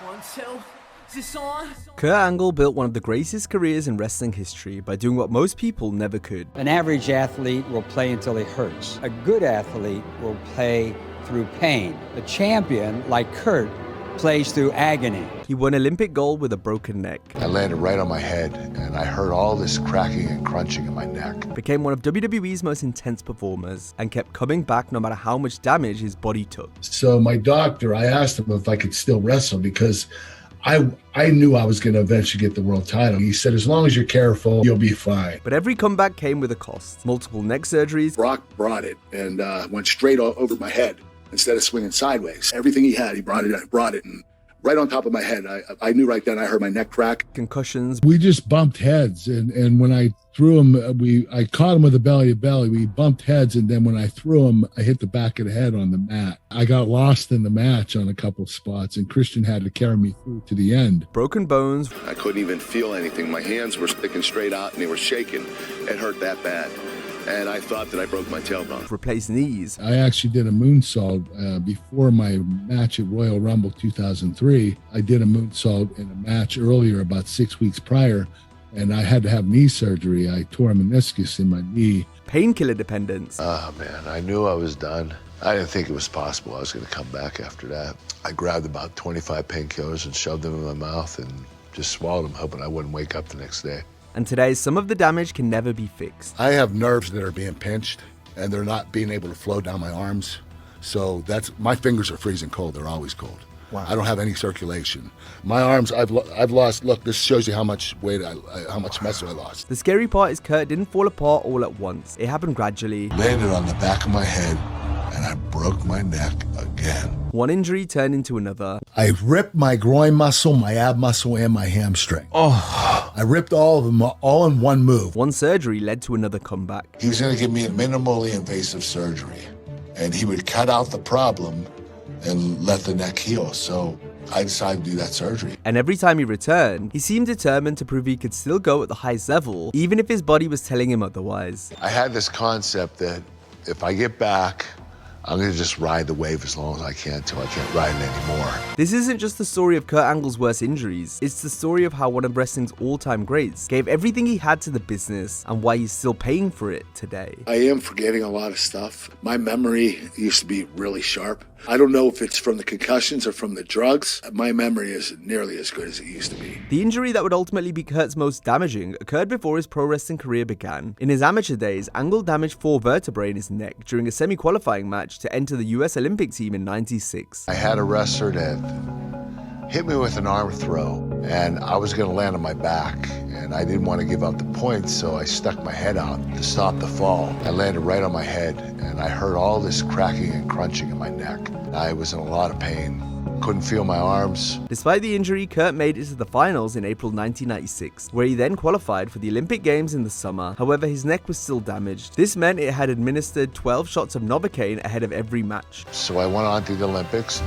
1, 2, is this on? Kurt Angle built one of the greatest careers in wrestling history by doing what most people never could. An average athlete will play until he hurts. A good athlete will play through pain. A champion, like Kurt, plays through agony. He won Olympic gold with a broken neck. I landed right on my head, and I heard all this cracking and crunching in my neck. Became one of WWE's most intense performers, and kept coming back no matter how much damage his body took. So my doctor, I asked him if I could still wrestle because I knew I was going to eventually get the world title. He said, as long as you're careful, you'll be fine. But every comeback came with a cost. Multiple neck surgeries. Brock brought it and went straight over my head instead of swinging sideways. Everything he had, he brought it, and right on top of my head. I knew right then. I heard my neck crack. Concussions. We just bumped heads, and when I threw him, I caught him with a belly to belly. We bumped heads, and then when I threw him, I hit the back of the head on the mat. I got lost in the match on a couple spots, and Christian had to carry me through to the end. Broken bones. I couldn't even feel anything. My hands were sticking straight out, and they were shaking. It hurt that bad. And I thought that I broke my tailbone. Replaced knees. I actually did a moonsault before my match at Royal Rumble 2003. I did a moonsault in a match earlier, about 6 weeks prior, and I had to have knee surgery. I tore a meniscus in my knee. Painkiller dependence. Oh, man, I knew I was done. I didn't think it was possible I was going to come back after that. I grabbed about 25 painkillers and shoved them in my mouth and just swallowed them, hoping I wouldn't wake up the next day. And today, some of the damage can never be fixed. I have nerves that are being pinched, and they're not being able to flow down my arms. So my fingers are freezing cold. They're always cold. Wow. I don't have any circulation. My arms, I've lost. Look, this shows you how much weight, how much muscle I lost. The scary part is Kurt didn't fall apart all at once. It happened gradually. Landed on the back of my head, and I broke my neck again. One injury turned into another. I ripped my groin muscle, my ab muscle, and my hamstring. I ripped all of them all in one move. One surgery led to another comeback. He was going to give me a minimally invasive surgery, and he would cut out the problem and let the neck heal. So I decided to do that surgery. And every time he returned, he seemed determined to prove he could still go at the highest level, even if his body was telling him otherwise. I had this concept that if I get back, I'm going to just ride the wave as long as I can until I can't ride it anymore. This isn't just the story of Kurt Angle's worst injuries, it's the story of how one of wrestling's all-time greats gave everything he had to the business and why he's still paying for it today. I am forgetting a lot of stuff. My memory used to be really sharp. I don't know if it's from the concussions or from the drugs. My memory isn't nearly as good as it used to be. The injury that would ultimately be Kurt's most damaging occurred before his pro wrestling career began. In his amateur days, Angle damaged 4 vertebrae in his neck during a semi-qualifying match to enter the US Olympic team in '96. I had a wrestler that hit me with an arm throw, and I was going to land on my back, and I didn't want to give up the points, so I stuck my head out to stop the fall. I landed right on my head, and I heard all this cracking and crunching in my neck. I was in a lot of pain. Couldn't feel my arms. Despite the injury, Kurt made it to the finals in April 1996, where he then qualified for the Olympic Games in the summer. However, his neck was still damaged. This meant it had administered 12 shots of Novocaine ahead of every match. So I went on to the Olympics.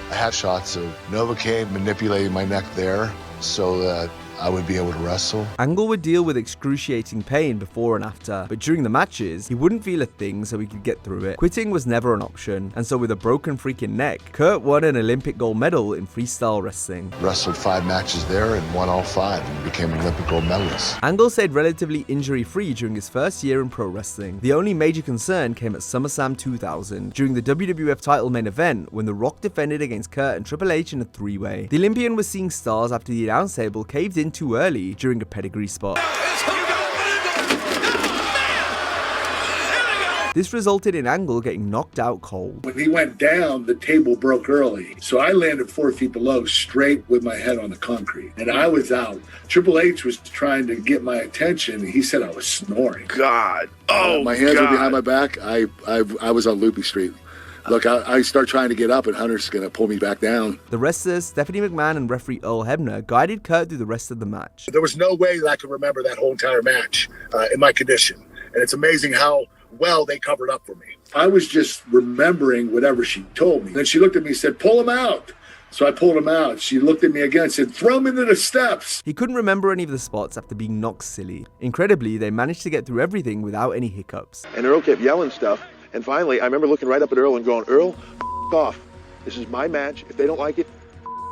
I had shots of Novocaine manipulating my neck there so that I would be able to wrestle. Angle would deal with excruciating pain before and after, but during the matches, he wouldn't feel a thing so he could get through it. Quitting was never an option, and so with a broken freaking neck, Kurt won an Olympic gold medal in freestyle wrestling. Wrestled 5 matches there and won all 5 and became an Olympic gold medalist. Angle stayed relatively injury-free during his first year in pro wrestling. The only major concern came at SummerSlam 2000, during the WWF title main event when The Rock defended against Kurt and Triple H in a 3-way. The Olympian was seeing stars after the announce table caved in too early during a pedigree spot. This resulted in Angle getting knocked out cold. When he went down, the table broke early. So I landed 4 feet below, straight with my head on the concrete. And I was out. Triple H was trying to get my attention. He said I was snoring. God. Oh, my hands God. were behind my back. I was on Loopy Street. Look, I start trying to get up, and Hunter's going to pull me back down. The wrestlers, Stephanie McMahon and referee Earl Hebner, guided Kurt through the rest of the match. There was no way that I could remember that whole entire match in my condition. And it's amazing how well they covered up for me. I was just remembering whatever she told me. Then she looked at me and said, pull him out. So I pulled him out. She looked at me again and said, throw him into the steps. He couldn't remember any of the spots after being knocked silly. Incredibly, they managed to get through everything without any hiccups. And Earl kept yelling stuff. And finally, I remember looking right up at Earl and going, Earl, off. This is my match. If they don't like it,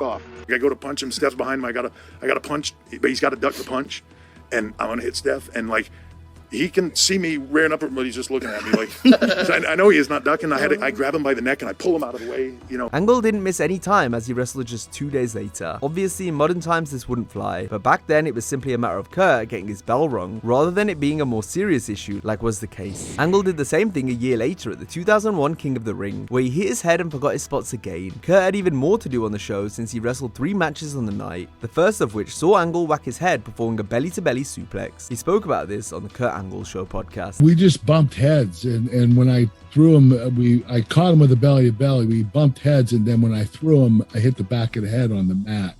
off. I go to punch him, Steph's behind him. I gotta punch, but he's got to duck the punch, and I'm gonna hit Steph, and like he can see me rearing up, but he's just looking at me like I know he is not ducking. I grab him by the neck and I pull him out of the way, you know. Angle didn't miss any time as he wrestled just 2 days later. Obviously, in modern times this wouldn't fly, but back then it was simply a matter of Kurt getting his bell rung, rather than it being a more serious issue like was the case. Angle did the same thing a year later at the 2001 King of the Ring, where he hit his head and forgot his spots again. Kurt had even more to do on the show since he wrestled 3 matches on the night, the first of which saw Angle whack his head performing a belly-to-belly suplex. He spoke about this on the Kurt Angle Show podcast. We just bumped heads, and when I threw him, I caught him with a belly-to-belly. We bumped heads, and then when I threw him, I hit the back of the head on the mat,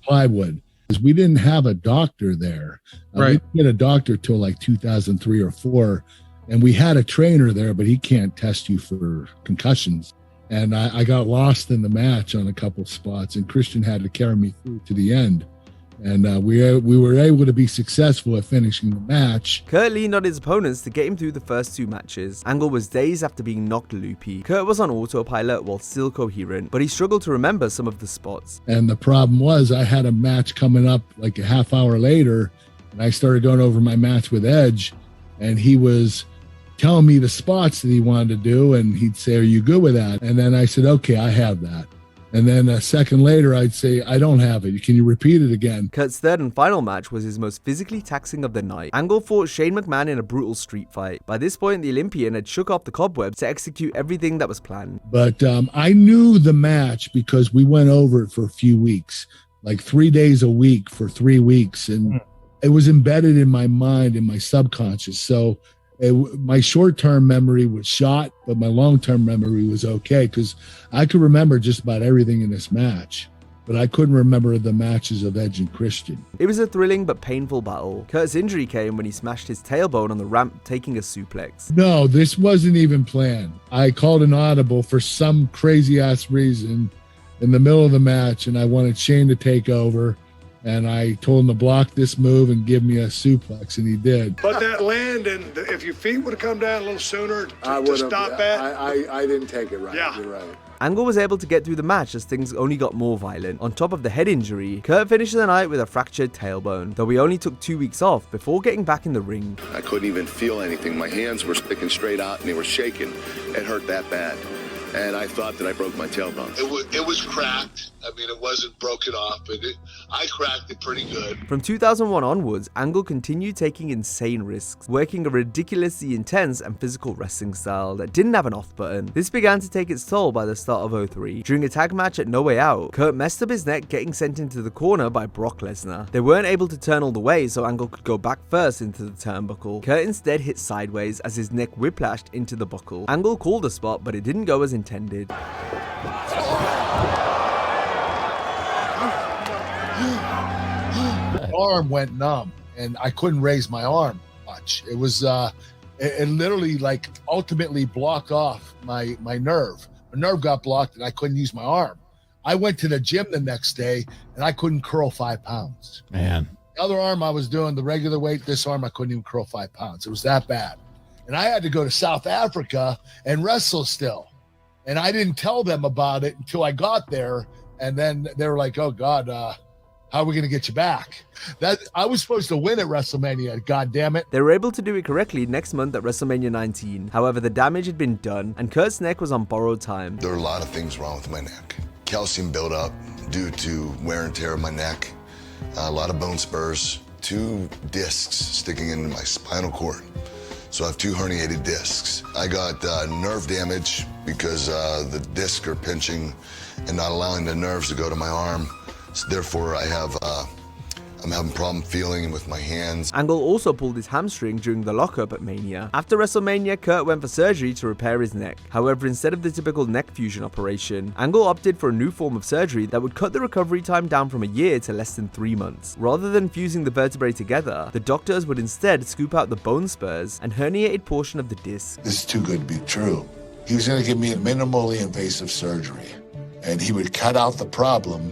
plywood. Because we didn't have a doctor there. Right. We didn't get a doctor till like 2003 or 4, and we had a trainer there, but he can't test you for concussions. And I got lost in the match on a couple spots, and Christian had to carry me through to the end. And we were able to be successful at finishing the match. Kurt leaned on his opponents to get him through the first 2 matches. Angle was dazed after being knocked loopy. Kurt was on autopilot while still coherent, but he struggled to remember some of the spots. And the problem was I had a match coming up like a half hour later, and I started going over my match with Edge, and he was telling me the spots that he wanted to do, and he'd say, "Are you good with that?" And then I said, "Okay, I have that." And then a second later, I'd say, "I don't have it. Can you repeat it again?" Kurt's third and final match was his most physically taxing of the night. Angle fought Shane McMahon in a brutal street fight. By this point, the Olympian had shook off the cobwebs to execute everything that was planned. But I knew the match because we went over it for a few weeks, like 3 days a week for 3 weeks. And it was embedded in my mind, in my subconscious. So my short-term memory was shot, but my long-term memory was okay because I could remember just about everything in this match, but I couldn't remember the matches of Edge and Christian. It was a thrilling but painful battle. Kurt's injury came when he smashed his tailbone on the ramp, taking a suplex. No, this wasn't even planned. I called an audible for some crazy-ass reason in the middle of the match, and I wanted Shane to take over. And I told him to block this move and give me a suplex, and he did. But that land, and if your feet would have come down a little sooner to stop that. I didn't take it right. Yeah. You're right. Angle was able to get through the match as things only got more violent. On top of the head injury, Kurt finished the night with a fractured tailbone, though he only took 2 weeks off before getting back in the ring. I couldn't even feel anything. My hands were sticking straight out and they were shaking. It hurt that bad. And I thought that I broke my tailbone. It was cracked. I mean, it wasn't broken off, but I cracked it pretty good. From 2001 onwards, Angle continued taking insane risks, working a ridiculously intense and physical wrestling style that didn't have an off button. This began to take its toll by the start of 2003. During a tag match at No Way Out, Kurt messed up his neck, getting sent into the corner by Brock Lesnar. They weren't able to turn all the way, so Angle could go back first into the turnbuckle. Kurt instead hit sideways as his neck whiplashed into the buckle. Angle called a spot, but it didn't go as intended. My arm went numb, and I couldn't raise my arm much. It was, it literally like ultimately blocked off my nerve. My nerve got blocked, and I couldn't use my arm. I went to the gym the next day, and I couldn't curl 5 pounds. Man. The other arm I was doing the regular weight. This arm I couldn't even curl 5 pounds. It was that bad. And I had to go to South Africa and wrestle still. And I didn't tell them about it until I got there. And then they were like, "Oh God, how are we going to get you back?" That I was supposed to win at WrestleMania. God damn it. They were able to do it correctly next month at WrestleMania 19. However, the damage had been done, and Kurt's neck was on borrowed time. There are a lot of things wrong with my neck. Calcium buildup due to wear and tear of my neck, a lot of bone spurs, 2 discs sticking into my spinal cord. So I have 2 herniated discs. I got nerve damage because the discs are pinching and not allowing the nerves to go to my arm. So therefore, I'm having problem feeling with my hands. Angle also pulled his hamstring during the lockup at Mania. After WrestleMania, Kurt went for surgery to repair his neck. However, instead of the typical neck fusion operation, Angle opted for a new form of surgery that would cut the recovery time down from a year to less than 3 months. Rather than fusing the vertebrae together, the doctors would instead scoop out the bone spurs and herniated portion of the disc. This is too good to be true. He was going to give me a minimally invasive surgery, and he would cut out the problem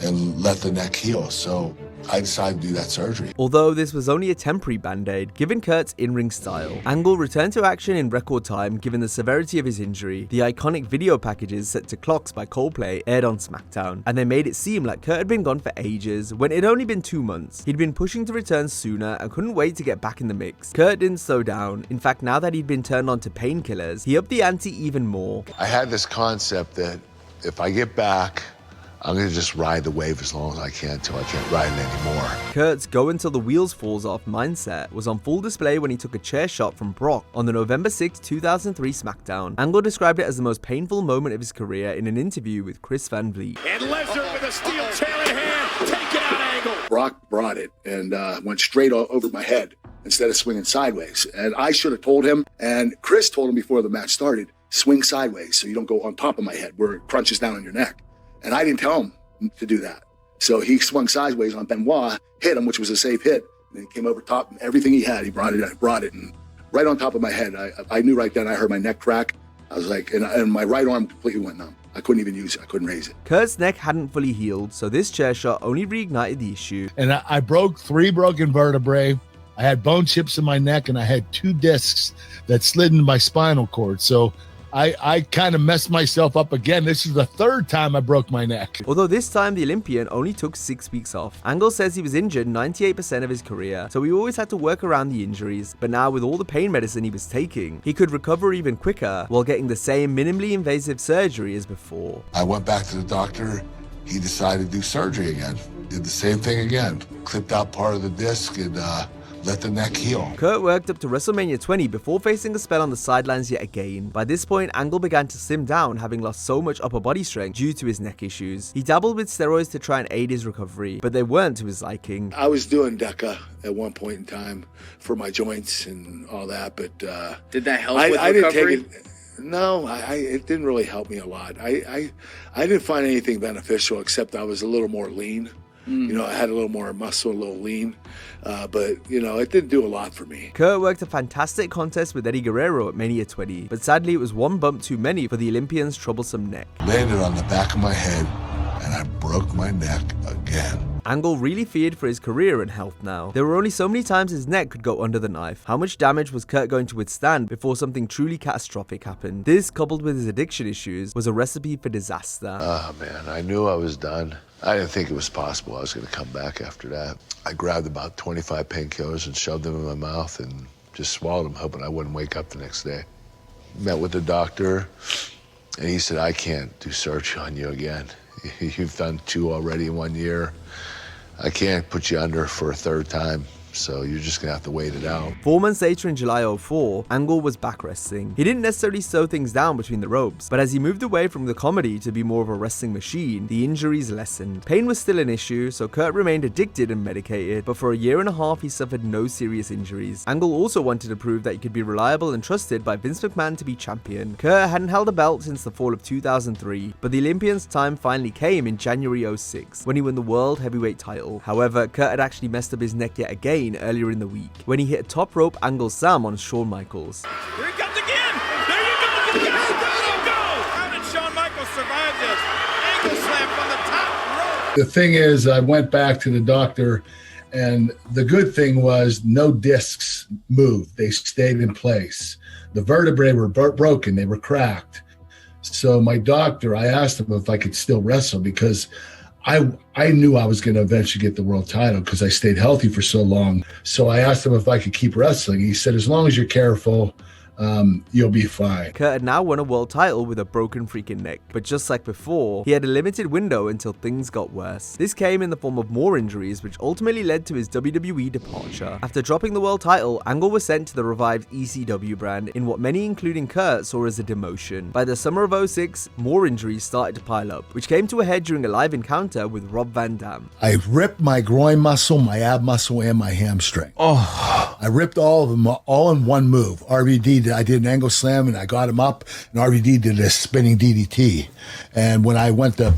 and let the neck heal. So I decided to do that surgery. Although this was only a temporary band-aid, given Kurt's in-ring style, Angle returned to action in record time given the severity of his injury. The iconic video packages set to Clocks by Coldplay aired on SmackDown, and they made it seem like Kurt had been gone for ages when it had only been 2 months. He'd been pushing to return sooner and couldn't wait to get back in the mix. Kurt didn't slow down. In fact, now that he'd been turned on to painkillers, he upped the ante even more. I had this concept that if I get back, I'm going to just ride the wave as long as I can until I can't ride it anymore. Kurt's go until the wheels falls off mindset was on full display when he took a chair shot from Brock on the November 6, 2003 SmackDown. Angle described it as the most painful moment of his career in an interview with Chris Van Vliet. And Lesnar with a steel chair in hand, take it out Angle. Brock brought it and went straight over my head instead of swinging sideways. And I should have told him, and Chris told him before the match started, swing sideways so you don't go on top of my head where it crunches down on your neck. And I didn't tell him to do that. So he swung sideways on Benoit, hit him, which was a safe hit. And he came over top, and everything he had, he brought it, and right on top of my head. I knew right then, I heard my neck crack. I was like, and my right arm completely went numb. I couldn't even use it. I couldn't raise it. Kurt's neck hadn't fully healed, so this chair shot only reignited the issue. And I broke 3 broken vertebrae. I had bone chips in my neck, and I had 2 discs that slid into my spinal cord. So I kind of messed myself up again. This is the 3rd time I broke my neck. Although this time the Olympian only took 6 weeks off. Angle says he was injured 98% of his career, so he always had to work around the injuries, but now with all the pain medicine he was taking, he could recover even quicker while getting the same minimally invasive surgery as before. I went back to the doctor. He decided to do surgery again. Did the same thing again. Clipped out part of the disc and let the neck heal. Kurt worked up to WrestleMania 20 before facing a spell on the sidelines yet again. By this point, Angle began to slim down, having lost so much upper body strength due to his neck issues. He dabbled with steroids to try and aid his recovery, but they weren't to his liking. I was doing DECA at one point in time for my joints and all that, but did that help with recovery? Didn't take it. No, it didn't really help me a lot. I didn't find anything beneficial except I was a little more lean. You know, I had a little more muscle, a little lean, but, you know, it didn't do a lot for me. Kurt worked a fantastic contest with Eddie Guerrero at Mania 20, but sadly it was one bump too many for the Olympian's troublesome neck. Landed on the back of my head, and I broke my neck again. Angle really feared for his career and health now. There were only so many times his neck could go under the knife. How much damage was Kurt going to withstand before something truly catastrophic happened? This, coupled with his addiction issues, was a recipe for disaster. Oh man, I knew I was done. I didn't think it was possible I was going to come back after that. I grabbed about 25 painkillers and shoved them in my mouth and just swallowed them, hoping I wouldn't wake up the next day. Met with the doctor, and he said, I can't do surgery on you again. You've done 2 already in 1 year. I can't put you under for a 3rd time, so you're just gonna have to wait it out. 4 months later in July 2004, Angle was back wrestling. He didn't necessarily slow things down between the ropes, but as he moved away from the comedy to be more of a wrestling machine, the injuries lessened. Pain was still an issue, so Kurt remained addicted and medicated, but for a year and a half he suffered no serious injuries. Angle also wanted to prove that he could be reliable and trusted by Vince McMahon to be champion. Kurt hadn't held a belt since the fall of 2003, but the Olympian's time finally came in January 2006, when he won the World Heavyweight title. However, Kurt had actually messed up his neck yet again earlier in the week, when he hit a top rope angle slam on Shawn Michaels. Here he comes again! There you go! Go! How did Shawn Michaels survive this? Angle slam from the top rope! The thing is, I went back to the doctor, and the good thing was no discs moved. They stayed in place. The vertebrae were broken. They were cracked. So my doctor, I asked him if I could still wrestle because I knew I was going to eventually get the world title because I stayed healthy for so long. So I asked him if I could keep wrestling. He said, as long as you're careful, you'll be fine. Kurt had now won a world title with a broken freaking neck, but just like before, he had a limited window until things got worse. This came in the form of more injuries, which ultimately led to his WWE departure. After dropping the world title, Angle was sent to the revived ECW brand in what many, including Kurt, saw as a demotion. By the summer of 2006, more injuries started to pile up, which came to a head during a live encounter with Rob Van Dam. I ripped my groin muscle, my ab muscle, and my hamstring. I ripped all of them all in one move. RVD, I did an angle slam and I got him up, and RVD did a spinning DDT. And when I went to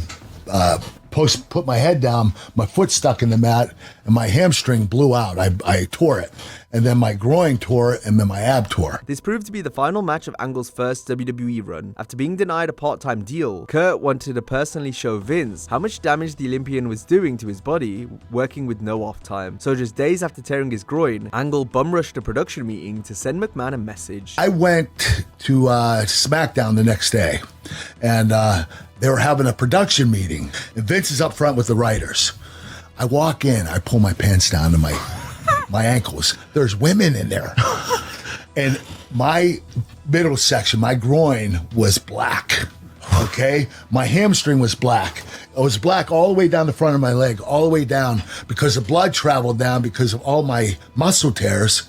put my head down, my foot stuck in the mat and my hamstring blew out. I tore it. and then my groin tore, and then my ab tore. This proved to be the final match of Angle's first WWE run. After being denied a part-time deal, Kurt wanted to personally show Vince how much damage the Olympian was doing to his body, working with no off time. So just days after tearing his groin, Angle bum-rushed a production meeting to send McMahon a message. I went to SmackDown the next day, and they were having a production meeting, and Vince is up front with the writers. I walk in, I pull my pants down to my ankles. There's women in there. And my middle section, my groin was black, okay? My hamstring was black. It was black all the way down the front of my leg, all the way down, because the blood traveled down because of all my muscle tears.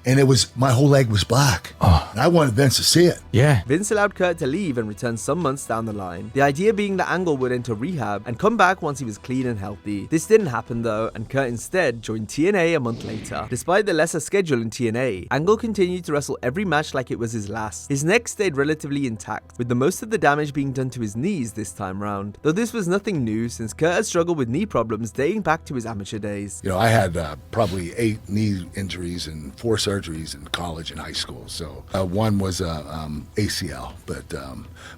And my whole leg was black. And I wanted Vince to see it. Yeah. Vince allowed Kurt to leave and return some months down the line. The idea being that Angle would enter rehab and come back once he was clean and healthy. This didn't happen though, and Kurt instead joined TNA a month later. Despite the lesser schedule in TNA, Angle continued to wrestle every match like it was his last. His neck stayed relatively intact, with the most of the damage being done to his knees this time round. Though this was nothing new, since Kurt had struggled with knee problems dating back to his amateur days. You know, I had probably 8 knee injuries and 4 surgeries in college and high school. So one was ACL, but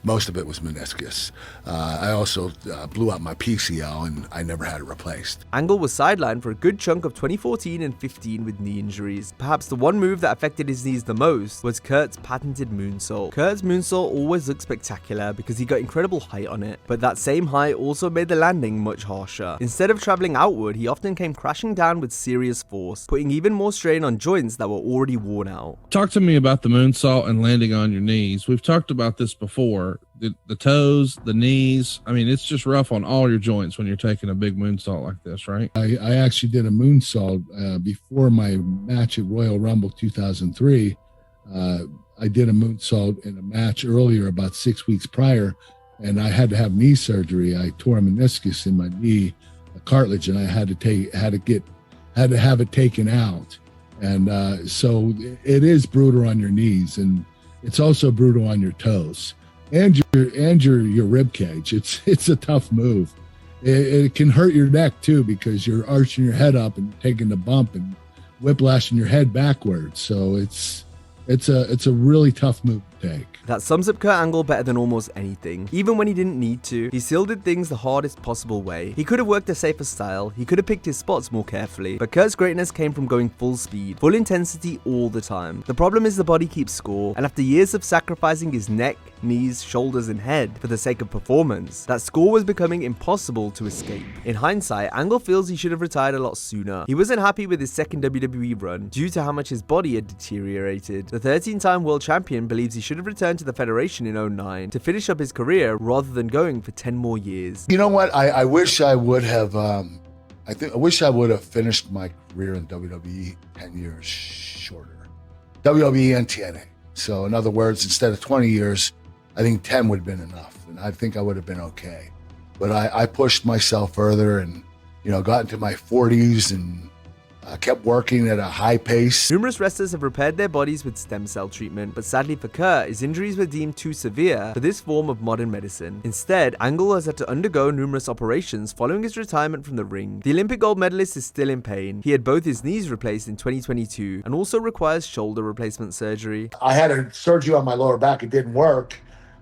most of it was meniscus. I also blew out my PCL, and I never had it replaced. Angle was sidelined for a good chunk of 2014 and 15 with knee injuries. Perhaps the one move that affected his knees the most was Kurt's patented moonsault. Kurt's moonsault always looked spectacular because he got incredible height on it, but that same height also made the landing much harsher. Instead of traveling outward, he often came crashing down with serious force, putting even more strain on joints that were already worn out. Talk to me about the moonsault and landing on your knees. We've talked about this before. The toes, the knees. I mean, it's just rough on all your joints when you're taking a big moonsault like this, right? I actually did a moonsault before my match at Royal Rumble 2003. I did a moonsault in a match earlier, about 6 weeks prior, and I had to have knee surgery. I tore a meniscus in my knee, a cartilage, and I had to have it taken out. And so it is brutal on your knees, and it's also brutal on your toes and your rib cage. It's a tough move. It can hurt your neck too, because you're arching your head up and taking the bump and whiplashing your head backwards. So it's a really tough move to take. That sums up Kurt Angle better than almost anything. Even when he didn't need to, he still did things the hardest possible way. He could have worked a safer style, he could have picked his spots more carefully, but Kurt's greatness came from going full speed, full intensity all the time. The problem is the body keeps score, and after years of sacrificing his neck, knees, shoulders, and head for the sake of performance, that score was becoming impossible to escape. In hindsight, Angle feels he should have retired a lot sooner. He wasn't happy with his second WWE run due to how much his body had deteriorated. The 13-time world champion believes he should have returned to the Federation in 2009 to finish up his career rather than going for 10 more years. You know what? I wish I would have. I wish I would have finished my career in WWE 10 years shorter. WWE and TNA. So in other words, instead of 20 years, I think 10 would have been enough, and I think I would have been okay. But I pushed myself further, and got into my 40s and kept working at a high pace. Numerous wrestlers have repaired their bodies with stem cell treatment, but sadly for Kurt, his injuries were deemed too severe for this form of modern medicine. Instead, Angle has had to undergo numerous operations following his retirement from the ring. The Olympic gold medalist is still in pain. He had both his knees replaced in 2022 and also requires shoulder replacement surgery. I had a surgery on my lower back. It didn't work,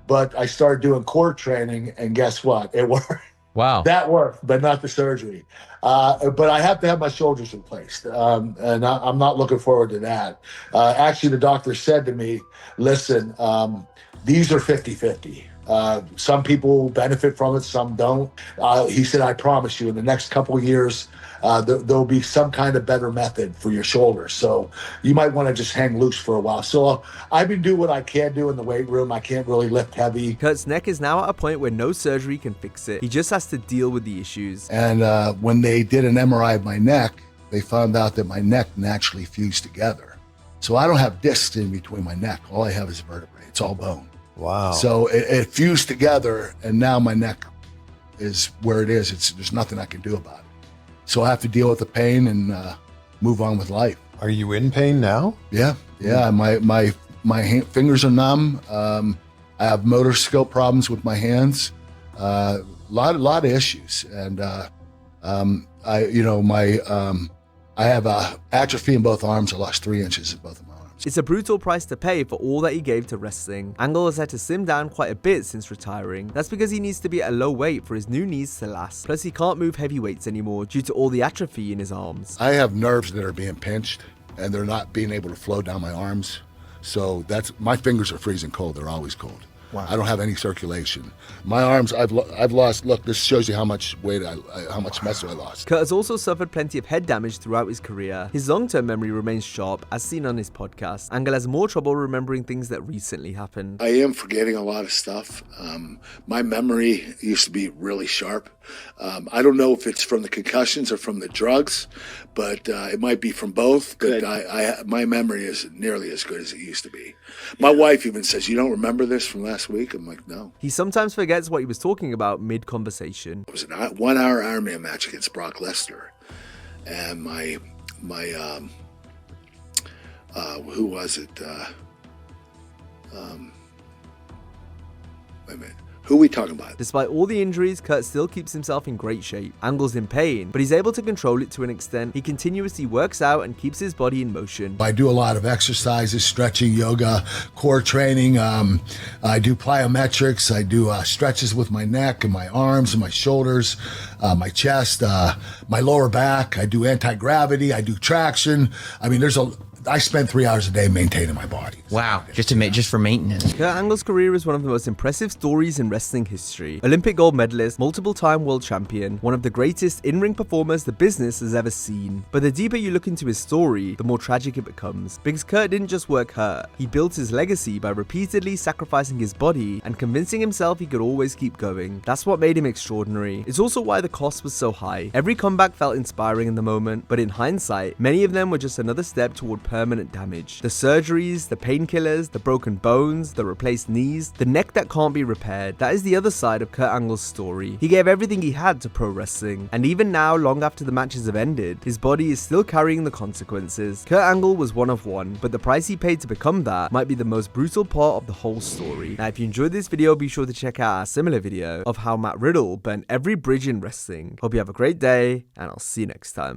but I started doing core training, and guess what? It worked. Wow. That worked, but not the surgery. But I have to have my shoulders replaced, and I'm not looking forward to that. Actually, the doctor said to me, listen, these are 50-50. Some people benefit from it, some don't. He said, I promise you, in the next couple of years, there'll be some kind of better method for your shoulders. So you might want to just hang loose for a while. So I've been doing what I can do in the weight room. I can't really lift heavy. Kurt's neck is now at a point where no surgery can fix it. He just has to deal with the issues. And when they did an MRI of my neck, they found out that my neck naturally fused together. So I don't have discs in between my neck. All I have is vertebrae. It's all bone. Wow. So it fused together, and now my neck is where it is. There's nothing I can do about it. So I have to deal with the pain and move on with life. Are you in pain now? Yeah. My fingers are numb. I have motor skill problems with my hands. I have atrophy in both arms. I lost 3 inches in both of my arms. It's a brutal price to pay for all that he gave to wrestling. Angle has had to slim down quite a bit since retiring. That's because he needs to be at a low weight for his new knees to last. Plus he can't move heavy weights anymore due to all the atrophy in his arms. I have nerves that are being pinched and they're not being able to flow down my arms. So my fingers are freezing cold. They're always cold. Wow. I don't have any circulation. My arms, I've lost. Look, this shows you how much weight, how much muscle I lost. Kurt has also suffered plenty of head damage throughout his career. His long-term memory remains sharp, as seen on his podcast. Angle has more trouble remembering things that recently happened. I am forgetting a lot of stuff. My memory used to be really sharp. I don't know if it's from the concussions or from the drugs, but it might be from both. But my memory is nearly as good as it used to be. My wife even says, "You don't remember this from last week?" I'm like, no. He sometimes forgets what he was talking about mid-conversation. It was a 1-hour Ironman match against Brock Lesnar, and my who was it? Wait a minute. Who are we talking about? Despite all the injuries, Kurt still keeps himself in great shape. Angle's in pain, but he's able to control it to an extent. He continuously works out and keeps his body in motion. I do a lot of exercises, stretching, yoga, core training. I do plyometrics. I do stretches with my neck and my arms and my shoulders, my chest, my lower back. I do anti-gravity. I do traction. I mean, I spend 3 hours a day maintaining my body. Wow, just for maintenance. Kurt Angle's career is one of the most impressive stories in wrestling history. Olympic gold medalist, multiple-time world champion, one of the greatest in-ring performers the business has ever seen. But the deeper you look into his story, the more tragic it becomes. Because Kurt didn't just work hurt, he built his legacy by repeatedly sacrificing his body and convincing himself he could always keep going. That's what made him extraordinary. It's also why the cost was so high. Every comeback felt inspiring in the moment, but in hindsight, many of them were just another step toward permanent damage. The surgeries, the painkillers, the broken bones, the replaced knees, the neck that can't be repaired. That is the other side of Kurt Angle's story. He gave everything he had to pro wrestling, and even now, long after the matches have ended, his body is still carrying the consequences. Kurt Angle was one of one, but the price he paid to become that might be the most brutal part of the whole story. Now, if you enjoyed this video, be sure to check out our similar video of how Matt Riddle burned every bridge in wrestling. Hope you have a great day, and I'll see you next time.